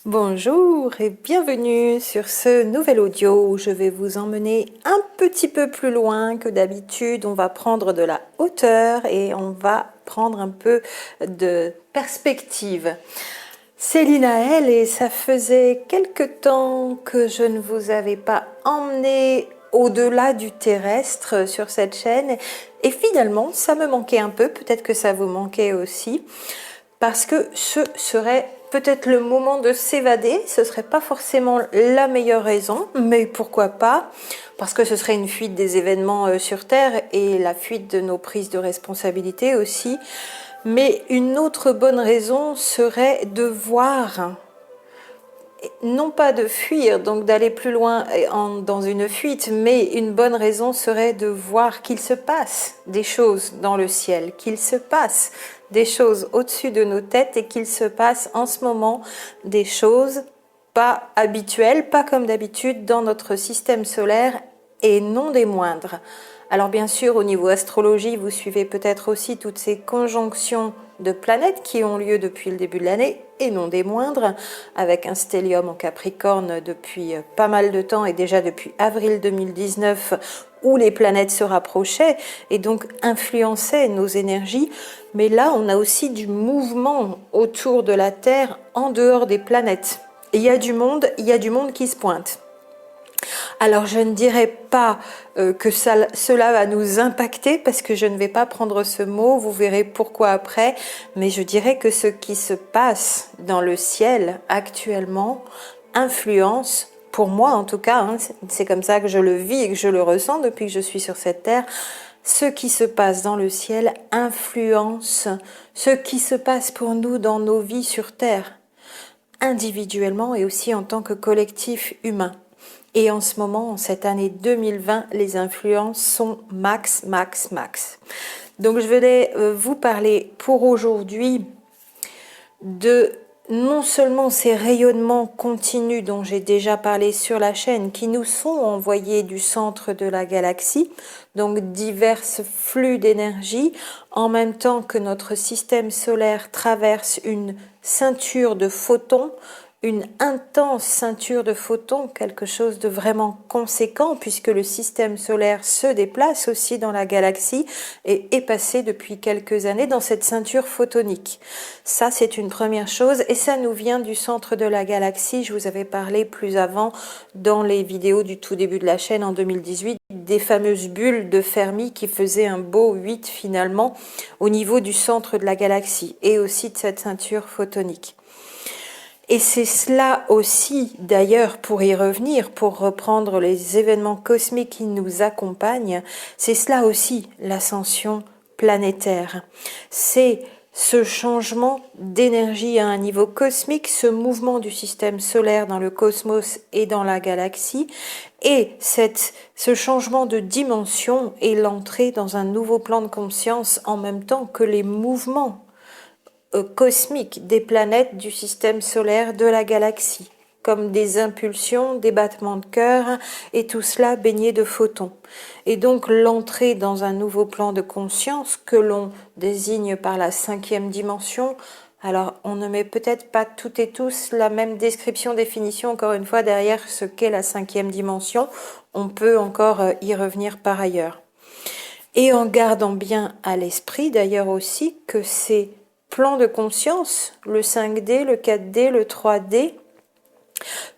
Bonjour et bienvenue sur ce nouvel audio où je vais vous emmener un petit peu plus loin que d'habitude. On va prendre de la hauteur et on va prendre un peu de perspective. C'est Linaël et ça faisait quelque temps que je ne vous avais pas emmené au-delà du terrestre sur cette chaîne et finalement ça me manquait un peu, peut-être que ça vous manquait aussi. Parce que ce serait peut-être le moment de s'évader, ce serait pas forcément la meilleure raison, mais pourquoi pas, parce que ce serait une fuite des événements sur Terre et la fuite de nos prises de responsabilité aussi. Mais une autre bonne raison serait de voir, non pas de fuir, donc d'aller plus loin dans une fuite, mais une bonne raison serait de voir qu'il se passe des choses dans le ciel, qu'il se passe des choses au-dessus de nos têtes et qu'il se passe en ce moment des choses pas habituelles, pas comme d'habitude dans notre système solaire et non des moindres. Alors bien sûr, au niveau astrologie, vous suivez peut-être aussi toutes ces conjonctions de planètes qui ont lieu depuis le début de l'année, et non des moindres, avec un stellium en Capricorne depuis pas mal de temps, et déjà depuis avril 2019, où les planètes se rapprochaient, et donc influençaient nos énergies. Mais là, on a aussi du mouvement autour de la Terre, en dehors des planètes. Et il y a du monde qui se pointe. Alors je ne dirais pas que cela va nous impacter parce que je ne vais pas prendre ce mot, vous verrez pourquoi après, mais je dirais que ce qui se passe dans le ciel actuellement influence, pour moi en tout cas, c'est comme ça que je le vis et que je le ressens depuis que je suis sur cette terre, ce qui se passe dans le ciel influence ce qui se passe pour nous dans nos vies sur terre, individuellement et aussi en tant que collectif humain. Et en ce moment, en cette année 2020, les influences sont max, max, max. Donc je vais vous parler pour aujourd'hui de non seulement ces rayonnements continus dont j'ai déjà parlé sur la chaîne, qui nous sont envoyés du centre de la galaxie, donc divers flux d'énergie, en même temps que notre système solaire traverse une ceinture de photons, une intense ceinture de photons, quelque chose de vraiment conséquent puisque le système solaire se déplace aussi dans la galaxie et est passé depuis quelques années dans cette ceinture photonique. Ça, c'est une première chose et ça nous vient du centre de la galaxie. Je vous avais parlé plus avant dans les vidéos du tout début de la chaîne en 2018 des fameuses bulles de Fermi qui faisaient un beau 8 finalement au niveau du centre de la galaxie et aussi de cette ceinture photonique. Et c'est cela aussi, d'ailleurs, pour y revenir, pour reprendre les événements cosmiques qui nous accompagnent, c'est cela aussi l'ascension planétaire. C'est ce changement d'énergie à un niveau cosmique, ce mouvement du système solaire dans le cosmos et dans la galaxie, et ce changement de dimension et l'entrée dans un nouveau plan de conscience en même temps que les mouvements cosmiques des planètes du système solaire de la galaxie, comme des impulsions, des battements de cœur, et tout cela baigné de photons. Et donc l'entrée dans un nouveau plan de conscience que l'on désigne par la 5e dimension. Alors on ne met peut-être pas toutes et tous la même description, définition, encore une fois, derrière ce qu'est la 5e dimension. On peut encore y revenir par ailleurs. Et en gardant bien à l'esprit d'ailleurs aussi que ces plans de conscience, le 5D, le 4D, le 3D,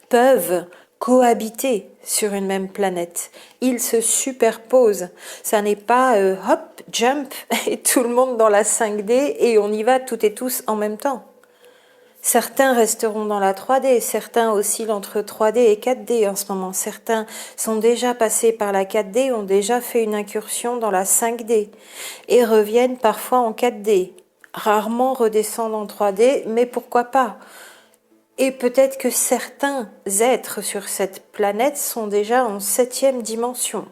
peuvent cohabiter sur une même planète. Ils se superposent. Ça n'est pas hop, jump et tout le monde dans la 5D et on y va toutes et tous en même temps. Certains resteront dans la 3D, certains oscillent entre 3D et 4D en ce moment. Certains sont déjà passés par la 4D, ont déjà fait une incursion dans la 5D et reviennent parfois en 4D. Rarement redescendent en 3D, mais pourquoi pas? Et peut-être que certains êtres sur cette planète sont déjà en 7e dimension.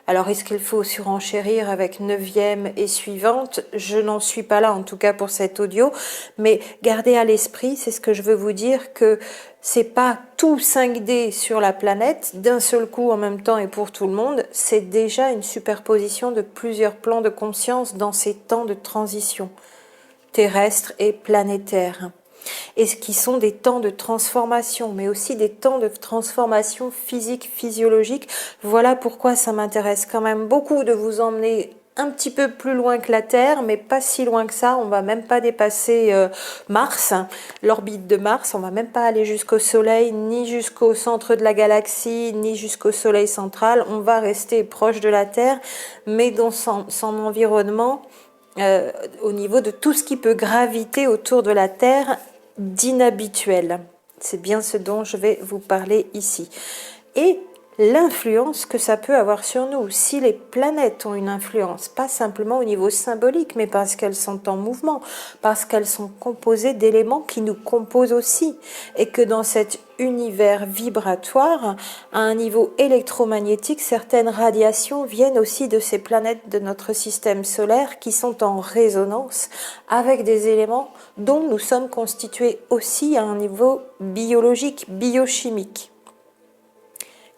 Alors, est-ce qu'il faut surenchérir avec 9e et suivante? Je n'en suis pas là, en tout cas pour cet audio, mais gardez à l'esprit, c'est ce que je veux vous dire, que c'est pas tout 5D sur la planète, d'un seul coup en même temps et pour tout le monde, c'est déjà une superposition de plusieurs plans de conscience dans ces temps de transition terrestre et planétaire. et ce qui sont des temps de transformation, mais aussi des temps de transformation physique, physiologique. Voilà pourquoi ça m'intéresse quand même beaucoup de vous emmener un petit peu plus loin que la Terre, mais pas si loin que ça. On va même pas dépasser Mars, l'orbite de Mars. On va même pas aller jusqu'au Soleil, ni jusqu'au centre de la galaxie, ni jusqu'au Soleil central. On va rester proche de la Terre, mais dans son environnement, au niveau de tout ce qui peut graviter autour de la Terre d'inhabituel. C'est bien ce dont je vais vous parler ici. Et l'influence que ça peut avoir sur nous. Si les planètes ont une influence, pas simplement au niveau symbolique, mais parce qu'elles sont en mouvement, parce qu'elles sont composées d'éléments qui nous composent aussi, et que dans cet univers vibratoire, à un niveau électromagnétique, certaines radiations viennent aussi de ces planètes de notre système solaire qui sont en résonance avec des éléments dont nous sommes constitués aussi à un niveau biologique, biochimique.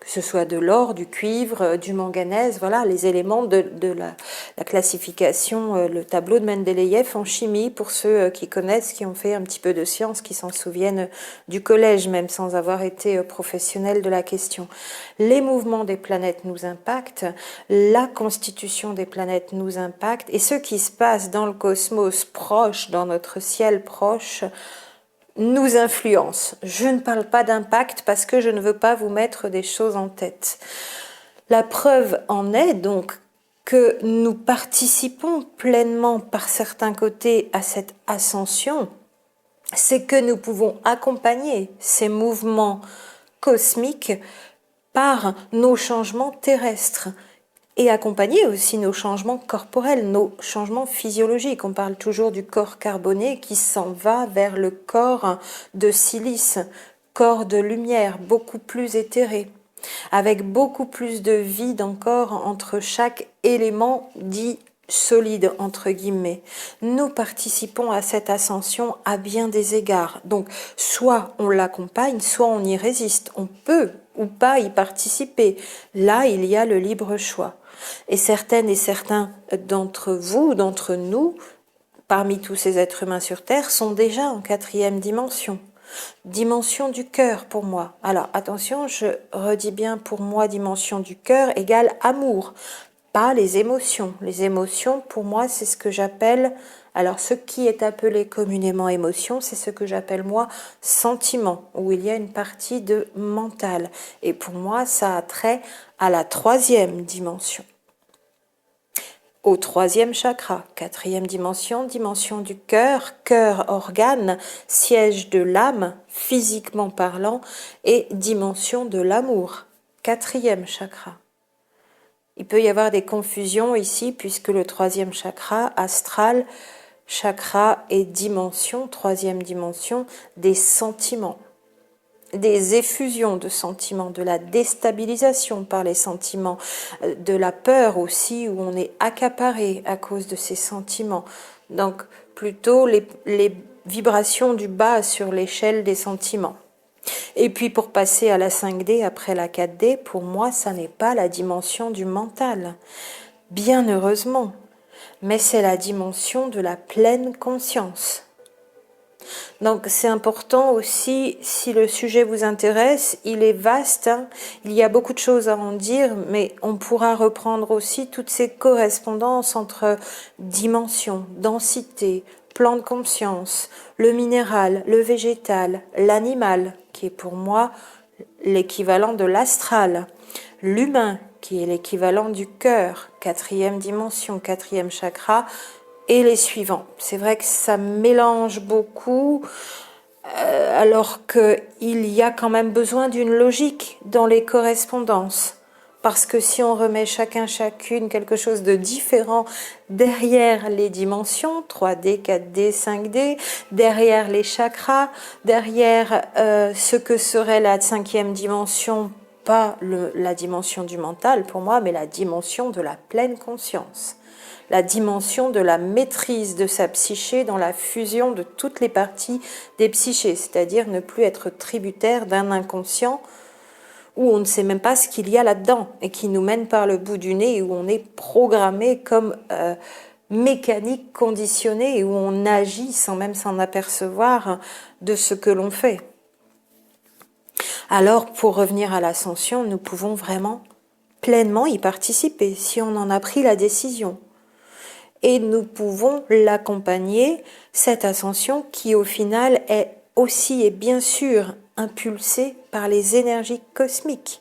Que ce soit de l'or, du cuivre, du manganèse, voilà les éléments de la classification, le tableau de Mendeleïev en chimie, pour ceux qui connaissent, qui ont fait un petit peu de sciences, qui s'en souviennent du collège même sans avoir été professionnels de la question. Les mouvements des planètes nous impactent, la constitution des planètes nous impacte, et ce qui se passe dans le cosmos proche, dans notre ciel proche, nous influence. Je ne parle pas d'impact parce que je ne veux pas vous mettre des choses en tête. La preuve en est donc que nous participons pleinement par certains côtés à cette ascension, c'est que nous pouvons accompagner ces mouvements cosmiques par nos changements terrestres et accompagner aussi nos changements corporels, nos changements physiologiques. On parle toujours du corps carboné qui s'en va vers le corps de silice, corps de lumière, beaucoup plus éthéré, avec beaucoup plus de vide encore entre chaque élément dit solide, entre guillemets. Nous participons à cette ascension à bien des égards. Donc, soit on l'accompagne, soit on y résiste. On peut ou pas y participer. Là, il y a le libre choix. Et certaines et certains d'entre vous, d'entre nous, parmi tous ces êtres humains sur Terre, sont déjà en 4e dimension. Dimension du cœur pour moi. Alors attention, je redis bien pour moi, dimension du cœur égale amour, pas les émotions. Les émotions, pour moi, c'est ce que j'appelle, alors ce qui est appelé communément émotion, c'est ce que j'appelle moi sentiment, où il y a une partie de mental. Et pour moi, ça a trait à la 3e dimension. Au 3e chakra, 4e dimension, dimension du cœur, cœur organe, siège de l'âme, physiquement parlant, et dimension de l'amour, 4e chakra. Il peut y avoir des confusions ici, puisque le 3e chakra, astral, chakra et dimension, 3e dimension, des sentiments. Des effusions de sentiments, de la déstabilisation par les sentiments, de la peur aussi, où on est accaparé à cause de ces sentiments. Donc, plutôt les vibrations du bas sur l'échelle des sentiments. Et puis, pour passer à la 5D après la 4D, pour moi, ça n'est pas la dimension du mental. Bien heureusement. Mais c'est la dimension de la pleine conscience. Donc c'est important aussi, si le sujet vous intéresse, il est vaste, hein, il y a beaucoup de choses à en dire, mais on pourra reprendre aussi toutes ces correspondances entre dimensions, densité, plan de conscience, le minéral, le végétal, l'animal, qui est pour moi l'équivalent de l'astral, l'humain, qui est l'équivalent du cœur, 4e dimension, 4e chakra, et les suivants. C'est vrai que ça mélange beaucoup, alors qu'il y a quand même besoin d'une logique dans les correspondances. Parce que si on remet chacune quelque chose de différent derrière les dimensions, 3D, 4D, 5D, derrière les chakras, derrière ce que serait la 5e dimension, pas la dimension du mental pour moi, mais la dimension de la pleine conscience. La dimension de la maîtrise de sa psyché dans la fusion de toutes les parties des psychés, c'est-à-dire ne plus être tributaire d'un inconscient où on ne sait même pas ce qu'il y a là-dedans et qui nous mène par le bout du nez, où on est programmé comme mécanique conditionnée et où on agit sans même s'en apercevoir de ce que l'on fait. Alors, pour revenir à l'ascension, nous pouvons vraiment pleinement y participer si on en a pris la décision. Et nous pouvons l'accompagner, cette ascension qui au final est aussi et bien sûr impulsée par les énergies cosmiques,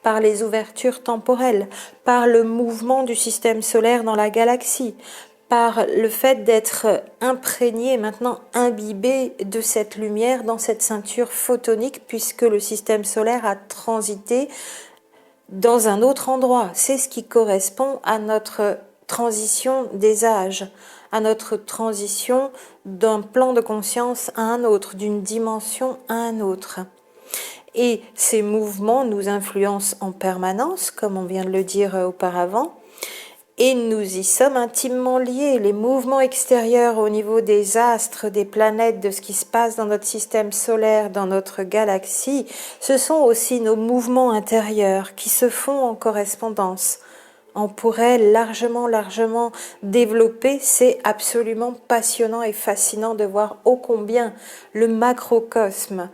par les ouvertures temporelles, par le mouvement du système solaire dans la galaxie, par le fait d'être imprégné, maintenant imbibé de cette lumière dans cette ceinture photonique, puisque le système solaire a transité dans un autre endroit. C'est ce qui correspond à notre transition des âges, à notre transition d'un plan de conscience à un autre, d'une dimension à un autre. Et ces mouvements nous influencent en permanence, comme on vient de le dire auparavant, et nous y sommes intimement liés. Les mouvements extérieurs au niveau des astres, des planètes, de ce qui se passe dans notre système solaire, dans notre galaxie, ce sont aussi nos mouvements intérieurs qui se font en correspondance. On pourrait largement développer. C'est absolument passionnant et fascinant de voir ô combien le macrocosme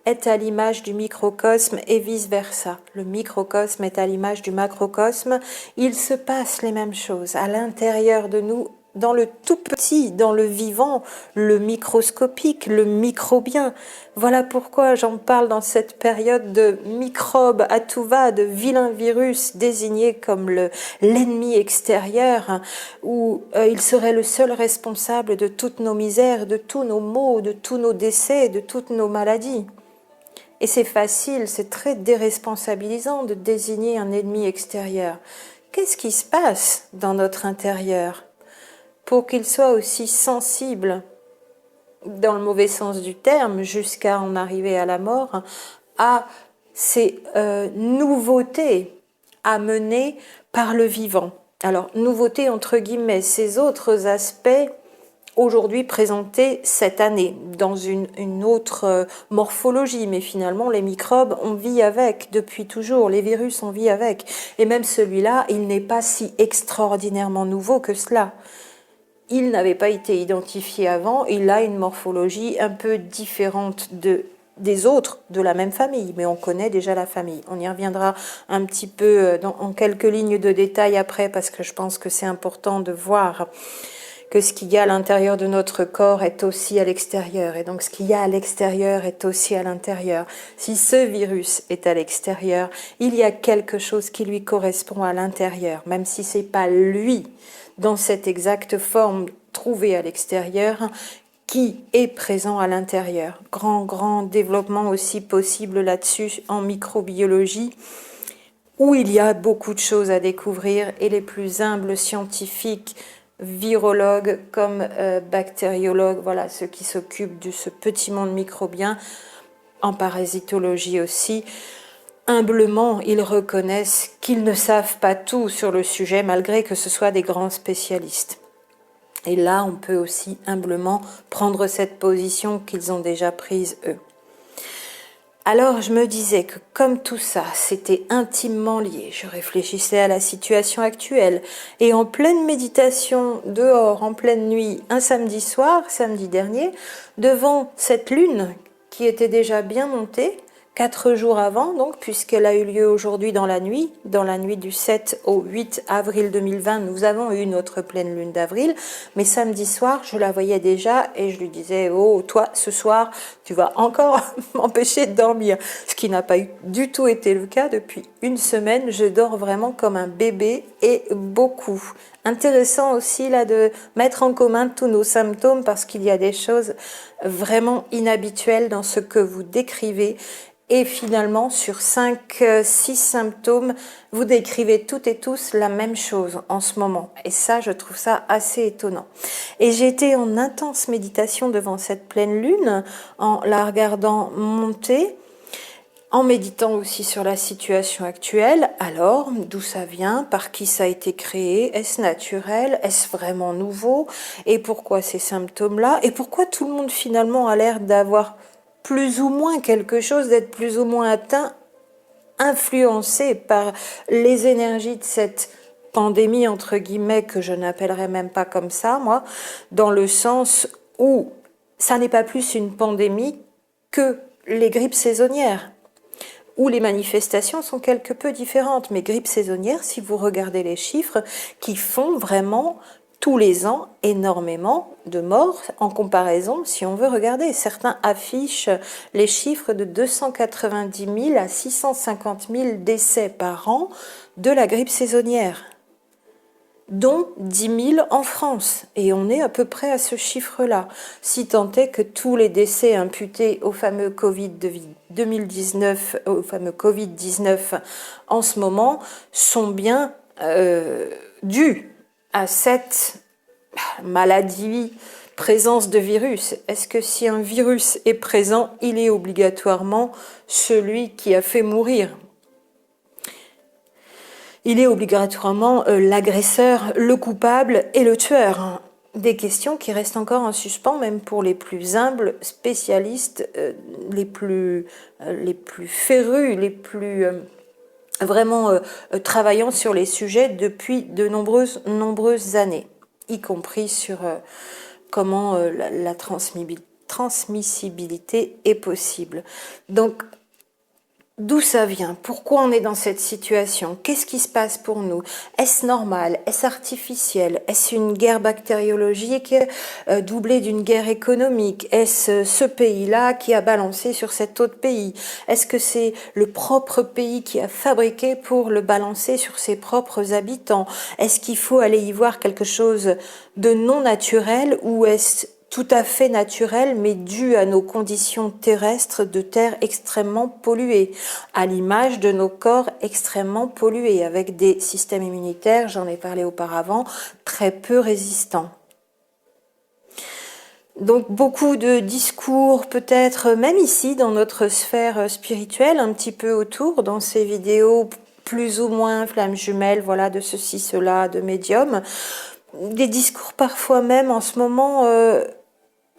est à l'image du microcosme et vice-versa. Le microcosme est à l'image du macrocosme. Il se passe les mêmes choses à l'intérieur de nous, dans le tout petit, dans le vivant, le microscopique, le microbien. Voilà pourquoi j'en parle dans cette période de microbes à tout va, de vilains virus désignés comme l'ennemi extérieur, où il serait le seul responsable de toutes nos misères, de tous nos maux, de tous nos décès, de toutes nos maladies. Et c'est facile, c'est très déresponsabilisant de désigner un ennemi extérieur. Qu'est-ce qui se passe dans notre intérieur pour qu'il soit aussi sensible, dans le mauvais sens du terme, jusqu'à en arriver à la mort, à ces nouveautés amenées par le vivant? Alors, nouveautés entre guillemets, ces autres aspects aujourd'hui présentés cette année dans une autre morphologie, mais finalement les microbes on vit avec depuis toujours, les virus on vit avec, et même celui-là il n'est pas si extraordinairement nouveau que cela. Il n'avait pas été identifié avant, il a une morphologie un peu différente des autres de la même famille, mais on connaît déjà la famille. On y reviendra un petit peu en quelques lignes de détail après, parce que je pense que c'est important de voir que ce qu'il y a à l'intérieur de notre corps est aussi à l'extérieur, et donc ce qu'il y a à l'extérieur est aussi à l'intérieur. Si ce virus est à l'extérieur, il y a quelque chose qui lui correspond à l'intérieur, même si c'est pas lui, dans cette exacte forme trouvée à l'extérieur, qui est présent à l'intérieur. Grand développement aussi possible là-dessus en microbiologie, où il y a beaucoup de choses à découvrir, et les plus humbles scientifiques, virologues comme bactériologues, voilà, ceux qui s'occupent de ce petit monde microbien, en parasitologie aussi, humblement, ils reconnaissent qu'ils ne savent pas tout sur le sujet, malgré que ce soit des grands spécialistes. Et là, on peut aussi humblement prendre cette position qu'ils ont déjà prise eux. Alors je me disais que comme tout ça, c'était intimement lié, je réfléchissais à la situation actuelle, et en pleine méditation, dehors, en pleine nuit, un samedi soir, samedi dernier, devant cette lune qui était déjà bien montée, 4 jours avant, donc, puisqu'elle a eu lieu aujourd'hui dans la nuit du 7 au 8 avril 2020, nous avons eu notre pleine lune d'avril, mais samedi soir, je la voyais déjà et je lui disais, oh, toi, ce soir, tu vas encore m'empêcher de dormir, ce qui n'a pas du tout été le cas depuis une semaine, je dors vraiment comme un bébé et beaucoup. Intéressant aussi là de mettre en commun tous nos symptômes, parce qu'il y a des choses vraiment inhabituelles dans ce que vous décrivez. Et finalement, sur 5-6 symptômes, vous décrivez toutes et tous la même chose en ce moment. Et ça, je trouve ça assez étonnant. Et j'ai été en intense méditation devant cette pleine lune, en la regardant monter, en méditant aussi sur la situation actuelle. Alors, d'où ça vient? Par qui ça a été créé? Est-ce naturel? Est-ce vraiment nouveau? Et pourquoi ces symptômes-là? Et pourquoi tout le monde finalement a l'air d'avoir plus ou moins quelque chose, d'être plus ou moins atteint, influencé par les énergies de cette pandémie entre guillemets que je n'appellerais même pas comme ça, moi, dans le sens où ça n'est pas plus une pandémie que les grippes saisonnières, où les manifestations sont quelque peu différentes. Mais grippe saisonnière, si vous regardez les chiffres, qui font vraiment tous les ans énormément de morts en comparaison, si on veut regarder. Certains affichent les chiffres de 290 000 à 650 000 décès par an de la grippe saisonnière, dont 10 000 en France. Et on est à peu près à ce chiffre-là. Si tant est que tous les décès imputés au fameux Covid 2019, au fameux Covid-19 en ce moment, sont bien dus à cette maladie, présence de virus. Est-ce que si un virus est présent, il est obligatoirement celui qui a fait mourir ? Il est obligatoirement l'agresseur, le coupable et le tueur. Des questions qui restent encore en suspens, même pour les plus humbles spécialistes, les plus férus, les plus vraiment travaillant sur les sujets depuis de nombreuses années, y compris sur comment la transmissibilité est possible. Donc, d'où ça vient? Pourquoi on est dans cette situation? Qu'est-ce qui se passe pour nous? Est-ce normal? Est-ce artificiel? Est-ce une guerre bactériologique doublée d'une guerre économique? Est-ce ce pays-là qui a balancé sur cet autre pays? Est-ce que c'est le propre pays qui a fabriqué pour le balancer sur ses propres habitants? Est-ce qu'il faut aller y voir quelque chose de non naturel, ou est-ce tout à fait naturel, mais dû à nos conditions terrestres de terre extrêmement polluées, à l'image de nos corps extrêmement pollués, avec des systèmes immunitaires, j'en ai parlé auparavant, très peu résistants. Donc beaucoup de discours, peut-être même ici dans notre sphère spirituelle, un petit peu autour, dans ces vidéos plus ou moins flammes jumelles, voilà, de ceci, cela, de médium. Des discours parfois même en ce moment...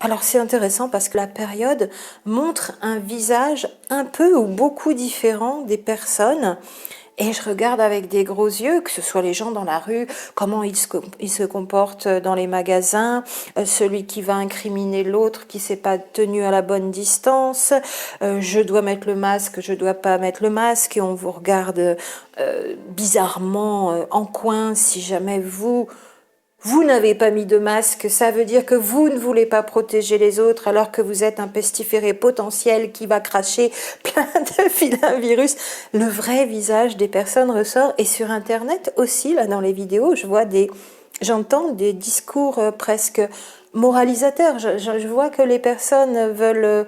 Alors c'est intéressant parce que la période montre un visage un peu ou beaucoup différent des personnes, et je regarde avec des gros yeux, que ce soit les gens dans la rue, comment ils se comportent dans les magasins, celui qui va incriminer l'autre qui s'est pas tenu à la bonne distance, je dois mettre le masque, je dois pas mettre le masque, et on vous regarde bizarrement en coin si jamais vous n'avez pas mis de masque, ça veut dire que vous ne voulez pas protéger les autres alors que vous êtes un pestiféré potentiel qui va cracher plein de virus. Le vrai visage des personnes ressort, et sur Internet aussi, là dans les vidéos, j'entends des discours presque moralisateurs. Je vois que les personnes veulent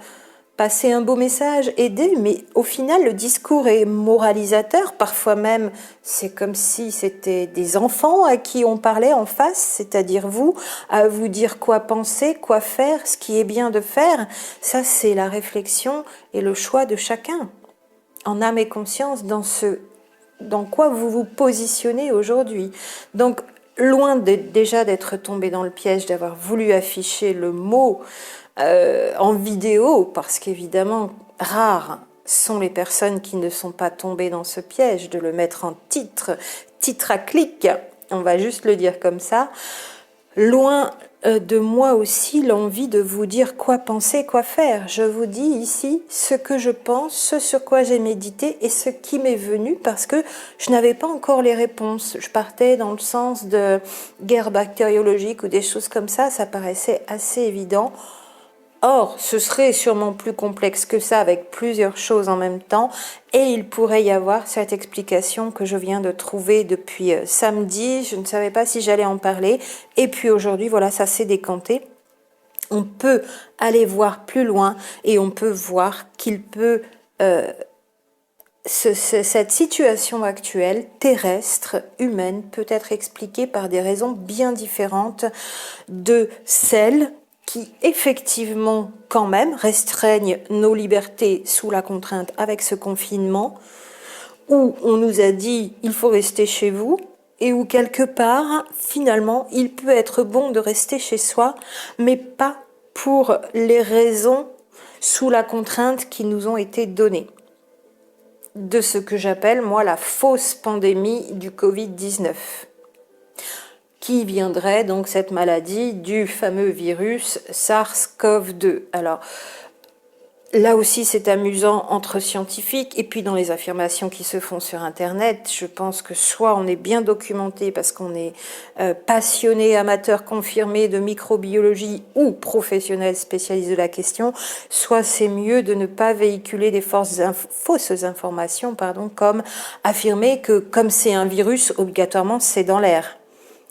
passer un beau message, aider, mais au final le discours est moralisateur, parfois même c'est comme si c'était des enfants à qui on parlait en face, c'est-à-dire vous, à vous dire quoi penser, quoi faire, ce qui est bien de faire. Ça, c'est la réflexion et le choix de chacun, en âme et conscience, dans quoi vous vous positionnez aujourd'hui. Donc loin déjà d'être tombé dans le piège d'avoir voulu afficher le mot en vidéo, parce qu'évidemment, rares sont les personnes qui ne sont pas tombées dans ce piège de le mettre en titre à clic, on va juste le dire comme ça. Loin de moi aussi l'envie de vous dire quoi penser, quoi faire. Je vous dis ici ce que je pense, ce sur quoi j'ai médité et ce qui m'est venu, parce que je n'avais pas encore les réponses. Je partais dans le sens de guerre bactériologique ou des choses comme ça paraissait assez évident. Or, ce serait sûrement plus complexe que ça, avec plusieurs choses en même temps, et il pourrait y avoir cette explication que je viens de trouver depuis samedi. Je ne savais pas si j'allais en parler, et puis aujourd'hui, voilà, ça s'est décanté. On peut aller voir plus loin, et on peut voir qu'il peut... cette situation actuelle, terrestre, humaine, peut être expliquée par des raisons bien différentes de celles qui effectivement quand même restreignent nos libertés sous la contrainte avec ce confinement, où on nous a dit il faut rester chez vous, et où quelque part finalement il peut être bon de rester chez soi, mais pas pour les raisons sous la contrainte qui nous ont été données, de ce que j'appelle moi la fausse pandémie du Covid-19. qui viendrait donc cette maladie du fameux virus SARS-CoV-2. Alors, là aussi, c'est amusant entre scientifiques et puis dans les affirmations qui se font sur Internet. Je pense que soit on est bien documenté parce qu'on est passionné, amateur confirmé de microbiologie ou professionnel spécialiste de la question, soit c'est mieux de ne pas véhiculer des fausses informations, comme affirmer que comme c'est un virus, obligatoirement c'est dans l'air.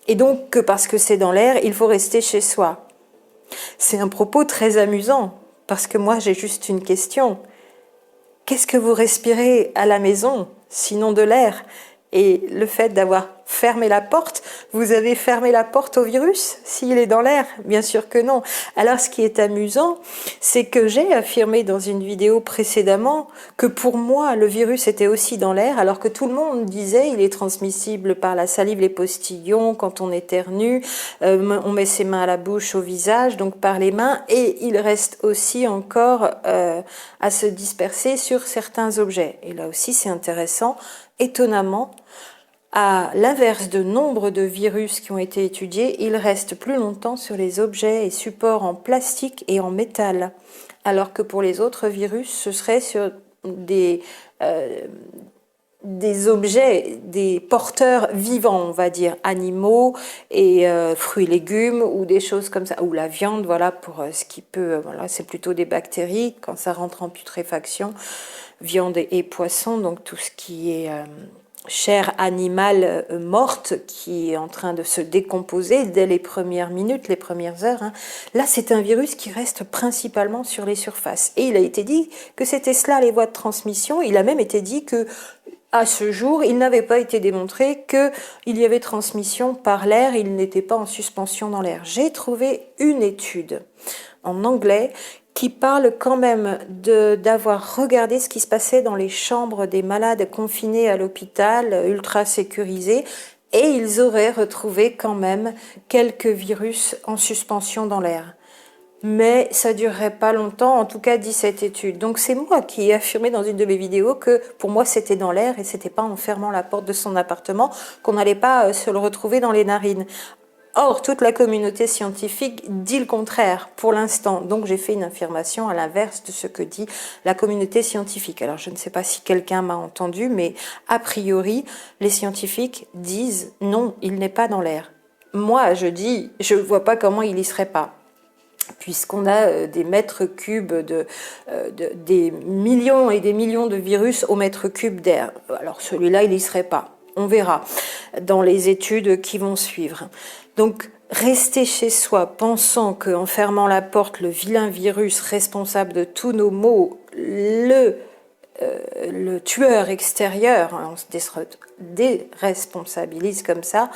Et donc que parce que c'est dans l'air, il faut rester chez soi. C'est un propos très amusant. Parce que moi, j'ai juste une question. Qu'est-ce que vous respirez à la maison, sinon de l'air? Et le fait d'avoir fermé la porte, vous avez fermé la porte au virus s'il est dans l'air? Bien sûr que non. Alors ce qui est amusant, c'est que j'ai affirmé dans une vidéo précédemment que pour moi, le virus était aussi dans l'air, alors que tout le monde disait il est transmissible par la salive, les postillons, quand on éternue, on met ses mains à la bouche, au visage, donc par les mains, et il reste aussi encore à se disperser sur certains objets. Et là aussi, c'est intéressant. Étonnamment, à l'inverse de nombre de virus qui ont été étudiés, il reste plus longtemps sur les objets et supports en plastique et en métal, alors que pour les autres virus, ce serait sur des objets, des porteurs vivants, on va dire, animaux et fruits et légumes ou des choses comme ça, ou la viande, voilà, pour ce qui peut, voilà, c'est plutôt des bactéries quand ça rentre en putréfaction, viande et poisson, donc tout ce qui est chair animale morte qui est en train de se décomposer dès les premières minutes, les premières heures. Là, c'est un virus qui reste principalement sur les surfaces. Et il a été dit que c'était cela les voies de transmission. Il a même été dit que à ce jour, il n'avait pas été démontré qu'il y avait transmission par l'air, il n'était pas en suspension dans l'air. J'ai trouvé une étude en anglais qui parle quand même d'avoir regardé ce qui se passait dans les chambres des malades confinés à l'hôpital, ultra sécurisés, et ils auraient retrouvé quand même quelques virus en suspension dans l'air. Mais ça durerait pas longtemps, en tout cas dit cette étude. Donc c'est moi qui ai affirmé dans une de mes vidéos que pour moi c'était dans l'air et c'était pas en fermant la porte de son appartement qu'on n'allait pas se le retrouver dans les narines. Or, toute la communauté scientifique dit le contraire pour l'instant. Donc, j'ai fait une affirmation à l'inverse de ce que dit la communauté scientifique. Alors, je ne sais pas si quelqu'un m'a entendu, mais a priori, les scientifiques disent non, il n'est pas dans l'air. Moi, je dis, je ne vois pas comment il y serait pas. Puisqu'on a des mètres cubes, des millions et des millions de virus au mètre cube d'air. Alors, celui-là, il n'y serait pas. On verra dans les études qui vont suivre. Donc, rester chez soi pensant qu'en fermant la porte, le vilain virus responsable de tous nos maux, le tueur extérieur, on se déresponsabilise comme ça,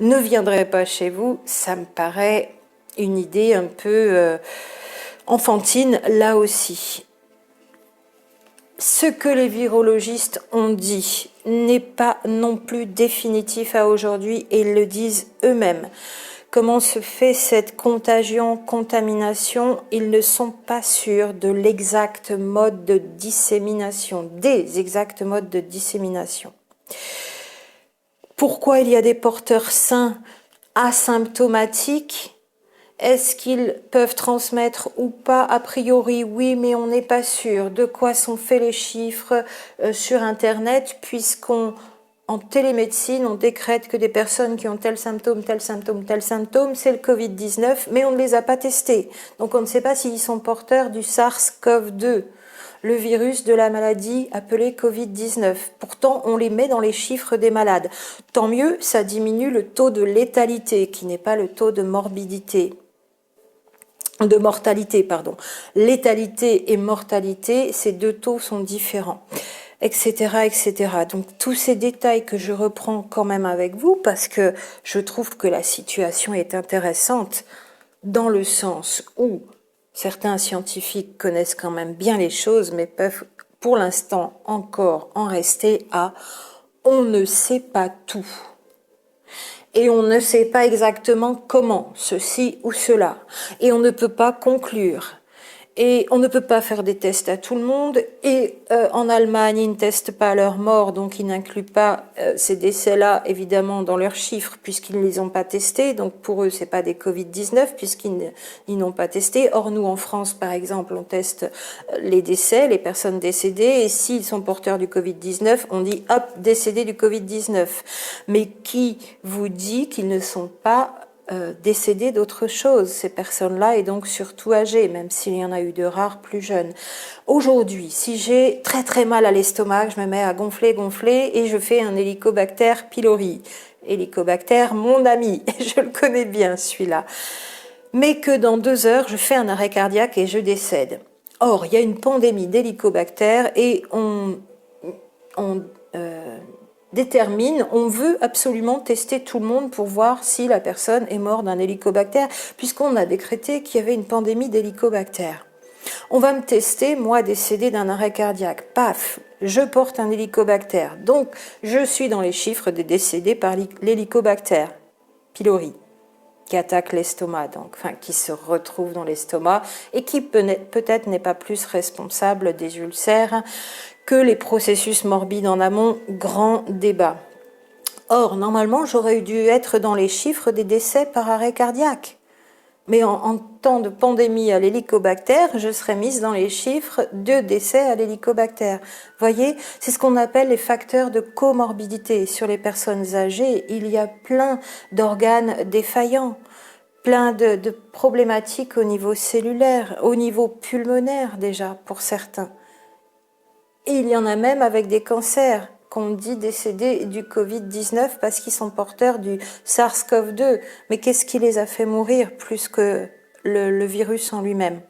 ne viendrait pas chez vous, ça me paraît une idée un peu enfantine là aussi. Ce que les virologistes ont dit n'est pas non plus définitif à aujourd'hui et ils le disent eux-mêmes. Comment se fait cette contagion, contamination? Ils ne sont pas sûrs de l'exact mode de dissémination, des exacts modes de dissémination. Pourquoi il y a des porteurs sains asymptomatiques? Est-ce qu'ils peuvent transmettre ou pas? A priori, oui, mais on n'est pas sûr. De quoi sont faits les chiffres sur Internet, puisqu'en télémédecine, on décrète que des personnes qui ont tel symptôme, tel symptôme, tel symptôme, c'est le Covid-19, mais on ne les a pas testés. Donc on ne sait pas s'ils sont porteurs du SARS-CoV-2, le virus de la maladie appelée Covid-19. Pourtant, on les met dans les chiffres des malades. Tant mieux, ça diminue le taux de létalité, qui n'est pas le taux de morbidité. De mortalité, pardon. Létalité et mortalité, ces deux taux sont différents, etc., etc. Donc tous ces détails que je reprends quand même avec vous parce que je trouve que la situation est intéressante dans le sens où certains scientifiques connaissent quand même bien les choses mais peuvent pour l'instant encore en rester à on ne sait pas tout. Et on ne sait pas exactement comment, ceci ou cela. Et on ne peut pas conclure. Et on ne peut pas faire des tests à tout le monde. Et en Allemagne, ils ne testent pas leurs morts, donc ils n'incluent pas ces décès-là, évidemment, dans leurs chiffres, puisqu'ils ne les ont pas testés. Donc pour eux, c'est pas des Covid-19, puisqu'ils n'ont pas testé. Or, nous, en France, par exemple, on teste les décès, les personnes décédées, et s'ils sont porteurs du Covid-19, on dit, hop, décédés du Covid-19. Mais qui vous dit qu'ils ne sont pas décédés d'autre chose, ces personnes-là, et donc surtout âgées, même s'il y en a eu de rares plus jeunes. Aujourd'hui, si j'ai très très mal à l'estomac, je me mets à gonfler, et je fais un Helicobacter pylori. Helicobacter, mon ami, je le connais bien celui-là. Mais que dans 2 heures, je fais un arrêt cardiaque et je décède. Or, il y a une pandémie d'hélicobacter et on détermine, on veut absolument tester tout le monde pour voir si la personne est morte d'un hélicobacter, puisqu'on a décrété qu'il y avait une pandémie d'hélicobacter. On va me tester, moi décédé d'un arrêt cardiaque. Paf, je porte un hélicobacter. Donc, je suis dans les chiffres des décédés par l'hélicobacter pylori, qui attaque l'estomac, donc, enfin, qui se retrouve dans l'estomac et qui peut-être n'est pas plus responsable des ulcères que les processus morbides en amont, grand débat. Or, normalement, j'aurais dû être dans les chiffres des décès par arrêt cardiaque. Mais en temps de pandémie à l'hélicobacter, je serais mise dans les chiffres de décès à l'hélicobacter. Voyez, c'est ce qu'on appelle les facteurs de comorbidité. Sur les personnes âgées, il y a plein d'organes défaillants, plein de problématiques au niveau cellulaire, au niveau pulmonaire déjà pour certains. Et il y en a même avec des cancers qu'on dit décédés du Covid-19 parce qu'ils sont porteurs du SARS-CoV-2. Mais qu'est-ce qui les a fait mourir plus que le virus en lui-même ?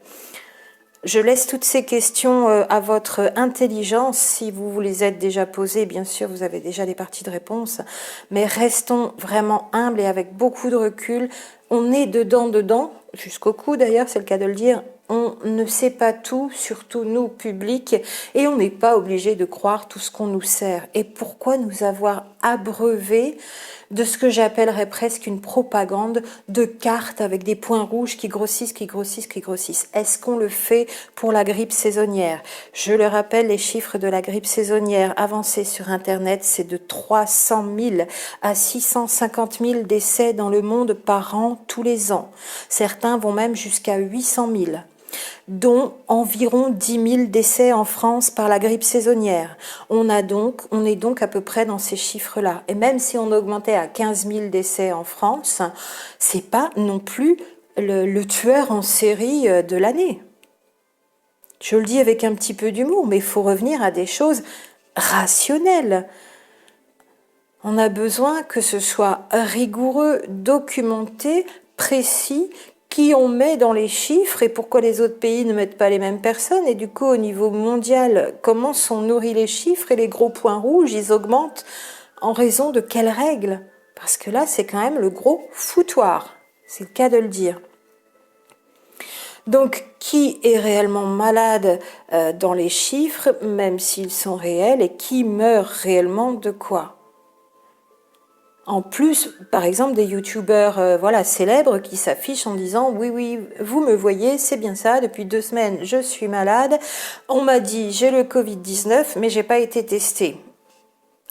Je laisse toutes ces questions à votre intelligence. Si vous vous les êtes déjà posées, bien sûr, vous avez déjà des parties de réponse. Mais restons vraiment humbles et avec beaucoup de recul. On est dedans, jusqu'au cou d'ailleurs, c'est le cas de le dire. On ne sait pas tout, surtout nous, publics, et on n'est pas obligé de croire tout ce qu'on nous sert. Et pourquoi nous avoir abreuvés de ce que j'appellerais presque une propagande de cartes avec des points rouges qui grossissent. Est-ce qu'on le fait pour la grippe saisonnière ? Je le rappelle, les chiffres de la grippe saisonnière avancés sur Internet, c'est de 300 000 à 650 000 décès dans le monde par an tous les ans. Certains vont même jusqu'à 800 000. Dont environ 10 000 décès en France par la grippe saisonnière. On est donc à peu près dans ces chiffres-là. Et même si on augmentait à 15 000 décès en France, c'est pas non plus le tueur en série de l'année. Je le dis avec un petit peu d'humour, mais il faut revenir à des choses rationnelles. On a besoin que ce soit rigoureux, documenté, précis, qui on met dans les chiffres et pourquoi les autres pays ne mettent pas les mêmes personnes. Et du coup, au niveau mondial, comment sont nourris les chiffres et les gros points rouges, ils augmentent en raison de quelles règles ? Parce que là, c'est quand même le gros foutoir. C'est le cas de le dire. Donc, qui est réellement malade dans les chiffres, même s'ils sont réels, et qui meurt réellement de quoi ? En plus, par exemple, des youtubeurs célèbres qui s'affichent en disant « Oui, vous me voyez, c'est bien ça, depuis 2 semaines, je suis malade. On m'a dit, j'ai le Covid-19, mais j'ai pas été testé. »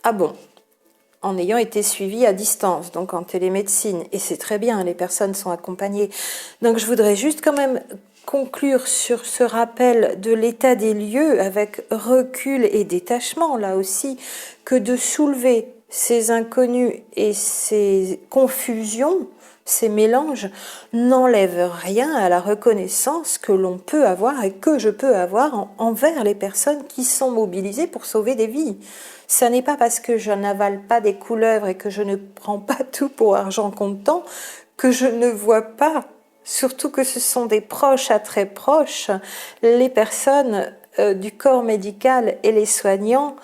Ah bon ? En ayant été suivi à distance, donc en télémédecine. Et c'est très bien, les personnes sont accompagnées. Donc je voudrais juste quand même conclure sur ce rappel de l'état des lieux avec recul et détachement, là aussi, que de soulever ces inconnus et ces confusions, ces mélanges, n'enlèvent rien à la reconnaissance que l'on peut avoir et que je peux avoir envers les personnes qui sont mobilisées pour sauver des vies. Ça n'est pas parce que je n'avale pas des couleuvres et que je ne prends pas tout pour argent comptant que je ne vois pas, surtout que ce sont des proches à très proches, les personnes du corps médical et les soignants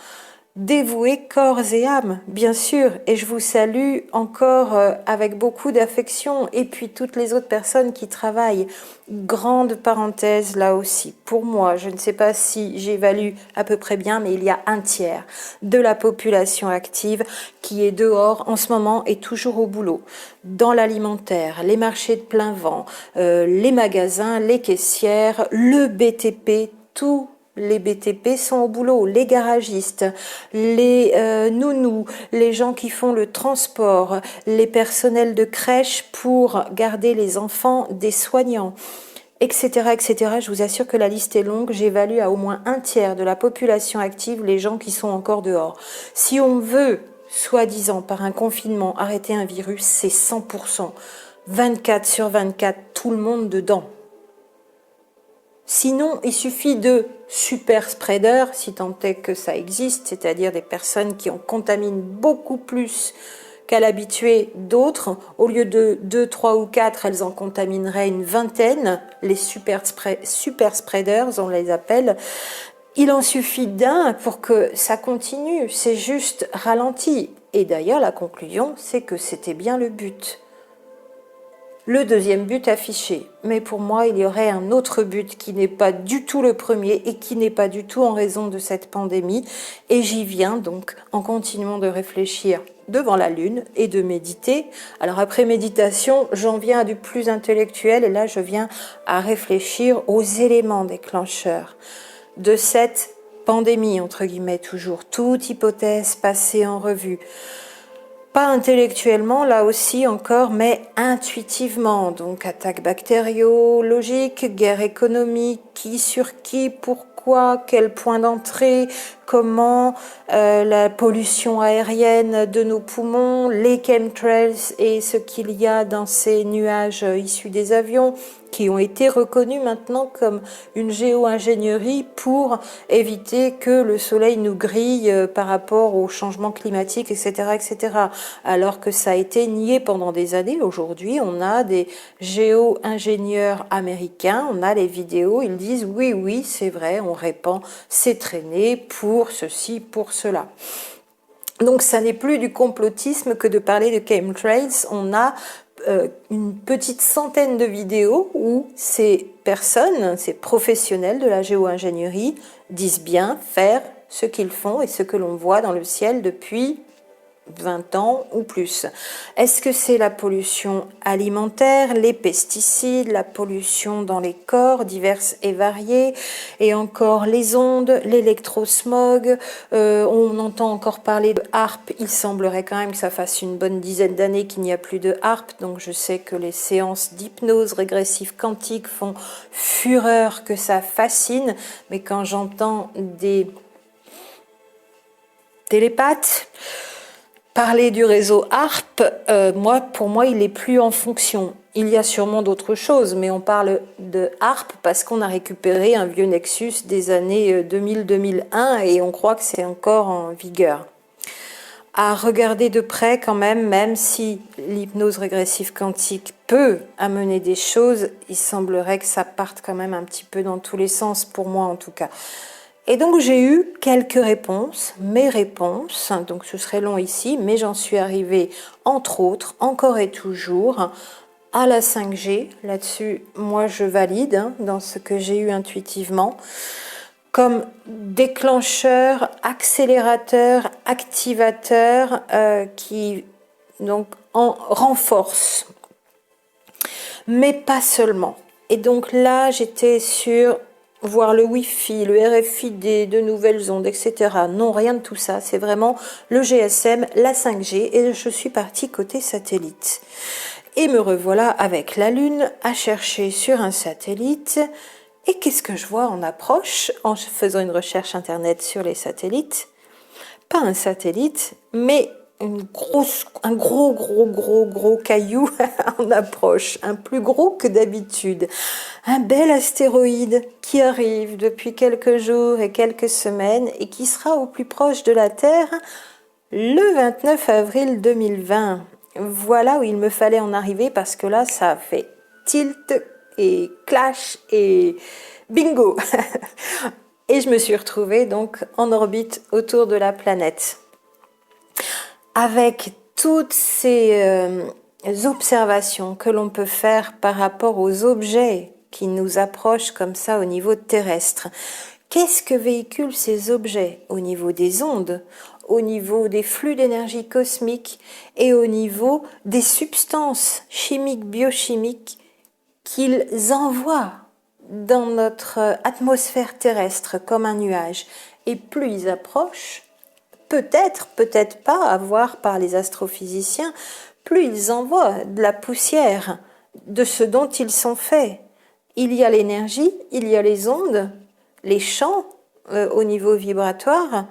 dévoués corps et âme, bien sûr, et je vous salue encore avec beaucoup d'affection, et puis toutes les autres personnes qui travaillent. Grande parenthèse là aussi, pour moi, je ne sais pas si j'évalue à peu près bien, mais il y a un tiers de la population active qui est dehors en ce moment et toujours au boulot, dans l'alimentaire, les marchés de plein vent, les magasins, les caissières, le BTP, tout. Les BTP sont au boulot, les garagistes, les nounous, les gens qui font le transport, les personnels de crèche pour garder les enfants des soignants, etc., etc. Je vous assure que la liste est longue. J'évalue à au moins un tiers de la population active les gens qui sont encore dehors. Si on veut, soi-disant, par un confinement, arrêter un virus, c'est 100%. 24 sur 24, tout le monde dedans. Sinon, il suffit de super spreaders, si tant est que ça existe, c'est-à-dire des personnes qui en contaminent beaucoup plus qu'à l'habitué d'autres. Au lieu de 2, 3 ou 4, elles en contamineraient une vingtaine, les super spreaders, on les appelle. Il en suffit d'un pour que ça continue, c'est juste ralenti. Et d'ailleurs, la conclusion, c'est que c'était bien le but. Le deuxième but affiché. Mais pour moi, il y aurait un autre but qui n'est pas du tout le premier et qui n'est pas du tout en raison de cette pandémie. Et j'y viens donc en continuant de réfléchir devant la lune et de méditer. Alors après méditation, j'en viens à du plus intellectuel et là, je viens à réfléchir aux éléments déclencheurs de cette pandémie, entre guillemets toujours, toute hypothèse passée en revue. Pas intellectuellement, là aussi encore, mais intuitivement. Donc attaques bactériologiques, guerre économique, qui sur qui, pourquoi, quel point d'entrée, comment, la pollution aérienne de nos poumons, les chemtrails et ce qu'il y a dans ces nuages issus des avions, qui ont été reconnus maintenant comme une géo-ingénierie pour éviter que le soleil nous grille par rapport au changement climatique, etc., etc. Alors que ça a été nié pendant des années. Aujourd'hui, on a des géo-ingénieurs américains, on a les vidéos, ils disent oui, oui, c'est vrai, on répand ces traînées pour ceci, pour cela. Donc ça n'est plus du complotisme que de parler de chemtrails. On a une petite centaine de vidéos où ces personnes, ces professionnels de la géo-ingénierie disent bien faire ce qu'ils font et ce que l'on voit dans le ciel depuis 20 ans ou plus. Est-ce que c'est la pollution alimentaire, les pesticides, la pollution dans les corps diverses et variées, et encore les ondes, l'électrosmog, on entend encore parler de HAARP, il semblerait quand même que ça fasse une bonne dizaine d'années qu'il n'y a plus de HAARP, donc je sais que les séances d'hypnose régressive quantique font fureur, que ça fascine, mais quand j'entends des télépathes parler du réseau HAARP, pour moi, il n'est plus en fonction. Il y a sûrement d'autres choses, mais on parle de HAARP parce qu'on a récupéré un vieux Nexus des années 2000-2001 et on croit que c'est encore en vigueur. À regarder de près quand même si l'hypnose régressive quantique peut amener des choses, il semblerait que ça parte quand même un petit peu dans tous les sens, pour moi en tout cas. Et donc j'ai eu quelques réponses, mes réponses, donc ce serait long ici, mais j'en suis arrivée entre autres, encore et toujours, à la 5G. Là-dessus, moi je valide dans ce que j'ai eu intuitivement, comme déclencheur, accélérateur, activateur qui donc en renforce, mais pas seulement. Et donc là, j'étais sur voir le Wi-Fi, le RFID, de nouvelles ondes, etc. Non, rien de tout ça. C'est vraiment le GSM, la 5G, et je suis partie côté satellite. Et me revoilà avec la Lune à chercher sur un satellite. Et qu'est-ce que je vois en approche, en faisant une recherche internet sur les satellites? Pas un satellite, mais un gros caillou en approche, un plus gros que d'habitude. Un bel astéroïde qui arrive depuis quelques jours et quelques semaines et qui sera au plus proche de la Terre le 29 avril 2020. Voilà où il me fallait en arriver parce que là, ça fait tilt et clash et bingo. Et je me suis retrouvée donc en orbite autour de la planète. Avec toutes ces observations que l'on peut faire par rapport aux objets qui nous approchent comme ça au niveau terrestre. Qu'est-ce que véhiculent ces objets au niveau des ondes, au niveau des flux d'énergie cosmique et au niveau des substances chimiques, biochimiques qu'ils envoient dans notre atmosphère terrestre comme un nuage. Et plus ils approchent, peut-être, peut-être pas, à voir par les astrophysiciens, plus ils envoient de la poussière de ce dont ils sont faits. Il y a l'énergie, il y a les ondes, les champs au niveau vibratoire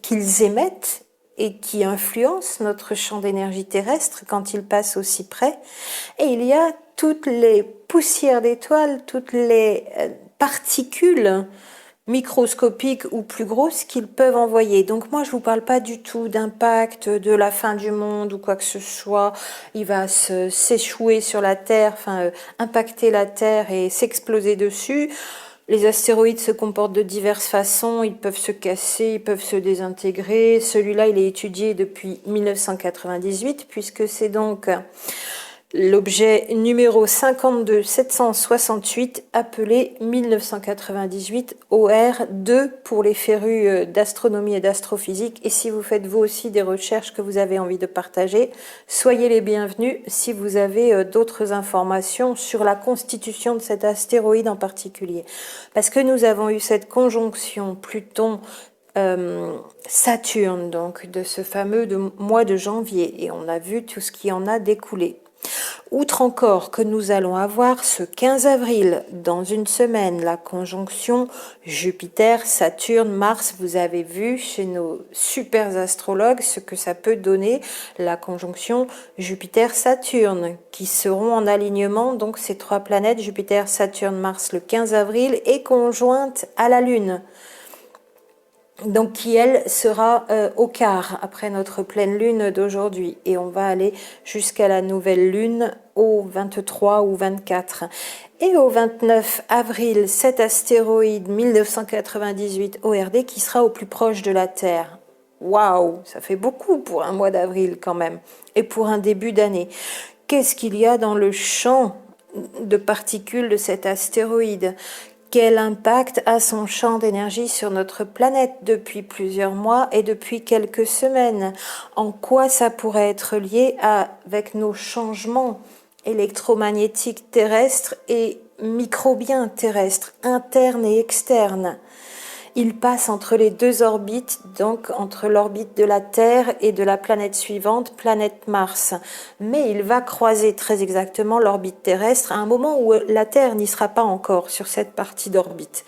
qu'ils émettent et qui influencent notre champ d'énergie terrestre quand il passe aussi près. Et il y a toutes les poussières d'étoiles, toutes les particules microscopiques ou plus grosses qu'ils peuvent envoyer. Donc moi je vous parle pas du tout d'impact de la fin du monde ou quoi que ce soit. Il va s'échouer sur la Terre, impacter la Terre et s'exploser dessus. Les astéroïdes se comportent de diverses façons, ils peuvent se casser, ils peuvent se désintégrer. Celui-là, il est étudié depuis 1998 puisque c'est donc l'objet numéro 52768 appelé 1998 OR2 pour les férus d'astronomie et d'astrophysique. Et si vous faites vous aussi des recherches que vous avez envie de partager, soyez les bienvenus si vous avez d'autres informations sur la constitution de cet astéroïde en particulier. Parce que nous avons eu cette conjonction Pluton Saturne, donc de ce fameux mois de janvier, et on a vu tout ce qui en a découlé. Outre encore que nous allons avoir ce 15 avril, dans une semaine, la conjonction Jupiter, Saturne, Mars. Vous avez vu chez nos super astrologues ce que ça peut donner, la conjonction Jupiter-Saturne, qui seront en alignement, donc ces trois planètes, Jupiter, Saturne, Mars, le 15 avril, et conjointe à la Lune. Donc qui elle sera au quart après notre pleine lune d'aujourd'hui, et on va aller jusqu'à la nouvelle lune au 23 ou 24. Et au 29 avril, cet astéroïde 1998 ORD qui sera au plus proche de la Terre. Waouh, ça fait beaucoup pour un mois d'avril quand même, et pour un début d'année. Qu'est-ce qu'il y a dans le champ de particules de cet astéroïde ? Quel impact a son champ d'énergie sur notre planète depuis plusieurs mois et depuis quelques semaines? En quoi ça pourrait être lié avec nos changements électromagnétiques terrestres et microbiens terrestres, internes et externes? Il passe entre les deux orbites, donc entre l'orbite de la Terre et de la planète suivante, planète Mars. Mais il va croiser très exactement l'orbite terrestre à un moment où la Terre n'y sera pas encore sur cette partie d'orbite.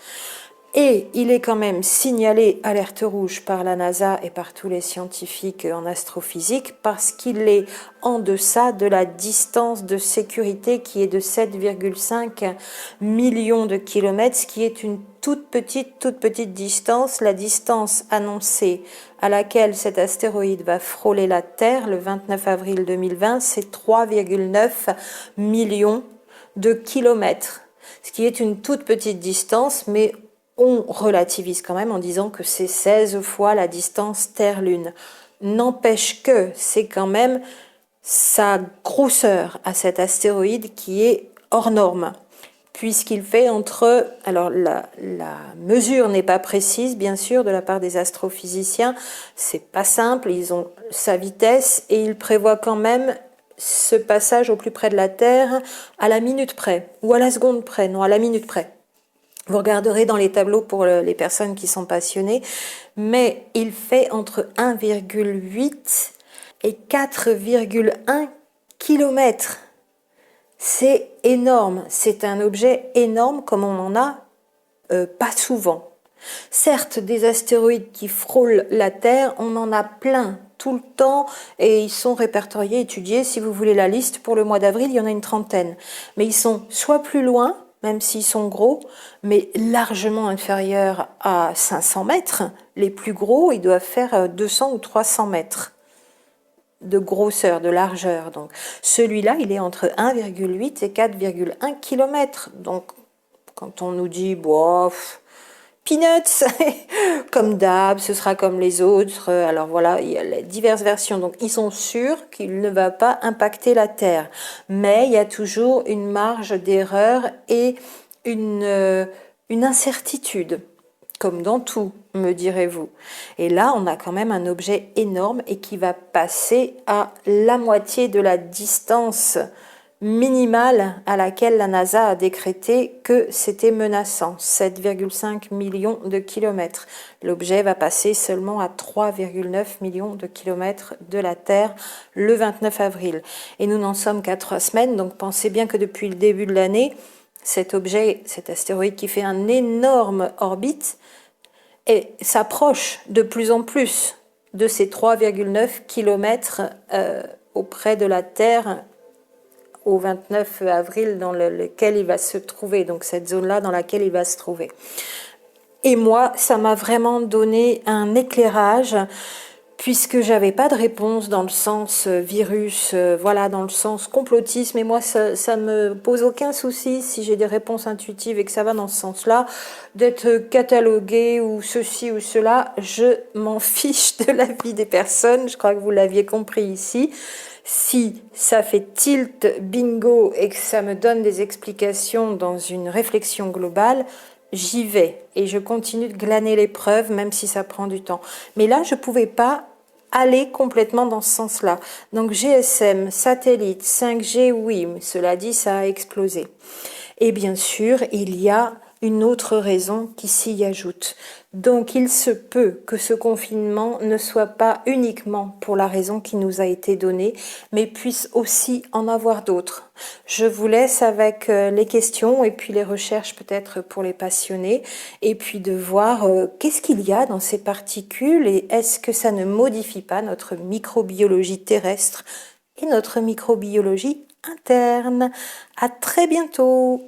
Et il est quand même signalé alerte rouge par la NASA et par tous les scientifiques en astrophysique parce qu'il est en deçà de la distance de sécurité qui est de 7,5 millions de kilomètres, ce qui est une toute petite distance. La distance annoncée à laquelle cet astéroïde va frôler la Terre le 29 avril 2020, c'est 3,9 millions de kilomètres, ce qui est une toute petite distance, mais on relativise quand même en disant que c'est 16 fois la distance Terre-Lune. N'empêche que c'est quand même sa grosseur à cet astéroïde qui est hors norme, puisqu'il fait entre... Alors la mesure n'est pas précise, bien sûr, de la part des astrophysiciens, c'est pas simple, ils ont sa vitesse et ils prévoient quand même ce passage au plus près de la Terre à la minute près, ou à la seconde près, non, à la minute près. Vous regarderez dans les tableaux pour les personnes qui sont passionnées, mais il fait entre 1,8 et 4,1 km. C'est énorme, c'est un objet énorme comme on n'en a pas souvent. Certes, des astéroïdes qui frôlent la Terre, on en a plein tout le temps et ils sont répertoriés, étudiés. Si vous voulez la liste pour le mois d'avril, il y en a une trentaine. Mais ils sont soit plus loin, même s'ils sont gros, mais largement inférieurs à 500 mètres. Les plus gros, ils doivent faire 200 ou 300 mètres de grosseur, de largeur. Donc, celui-là, il est entre 1,8 et 4,1 km. Donc, quand on nous dit, bof, peanuts, comme d'hab, ce sera comme les autres. Alors voilà, il y a les diverses versions. Donc ils sont sûrs qu'il ne va pas impacter la Terre. Mais il y a toujours une marge d'erreur et une incertitude. Comme dans tout, me direz-vous. Et là, on a quand même un objet énorme et qui va passer à la moitié de la distance minimale à laquelle la NASA a décrété que c'était menaçant, 7,5 millions de kilomètres. L'objet va passer seulement à 3,9 millions de kilomètres de la Terre le 29 avril. Et nous n'en sommes qu'à 3 semaines, donc pensez bien que depuis le début de l'année, cet objet, cet astéroïde qui fait un énorme orbite, et s'approche de plus en plus de ces 3,9 kilomètres auprès de la Terre au 29 avril dans lequel il va se trouver, donc cette zone-là dans laquelle il va se trouver. Et moi, ça m'a vraiment donné un éclairage puisque j'avais pas de réponse dans le sens virus, voilà, dans le sens complotisme. Et moi, ça me pose aucun souci si j'ai des réponses intuitives et que ça va dans ce sens-là, d'être catalogué ou ceci ou cela. Je m'en fiche de la vie des personnes. Je crois que vous l'aviez compris ici. Si ça fait tilt bingo et que ça me donne des explications dans une réflexion globale, j'y vais et je continue de glaner les preuves même si ça prend du temps. Mais là, je pouvais pas aller complètement dans ce sens-là. Donc GSM, satellite, 5G, oui, mais cela dit, ça a explosé. Et bien sûr, il y a une autre raison qui s'y ajoute. Donc il se peut que ce confinement ne soit pas uniquement pour la raison qui nous a été donnée, mais puisse aussi en avoir d'autres. Je vous laisse avec les questions et puis les recherches peut-être pour les passionnés, et puis de voir qu'est-ce qu'il y a dans ces particules et est-ce que ça ne modifie pas notre microbiologie terrestre et notre microbiologie interne. À très bientôt!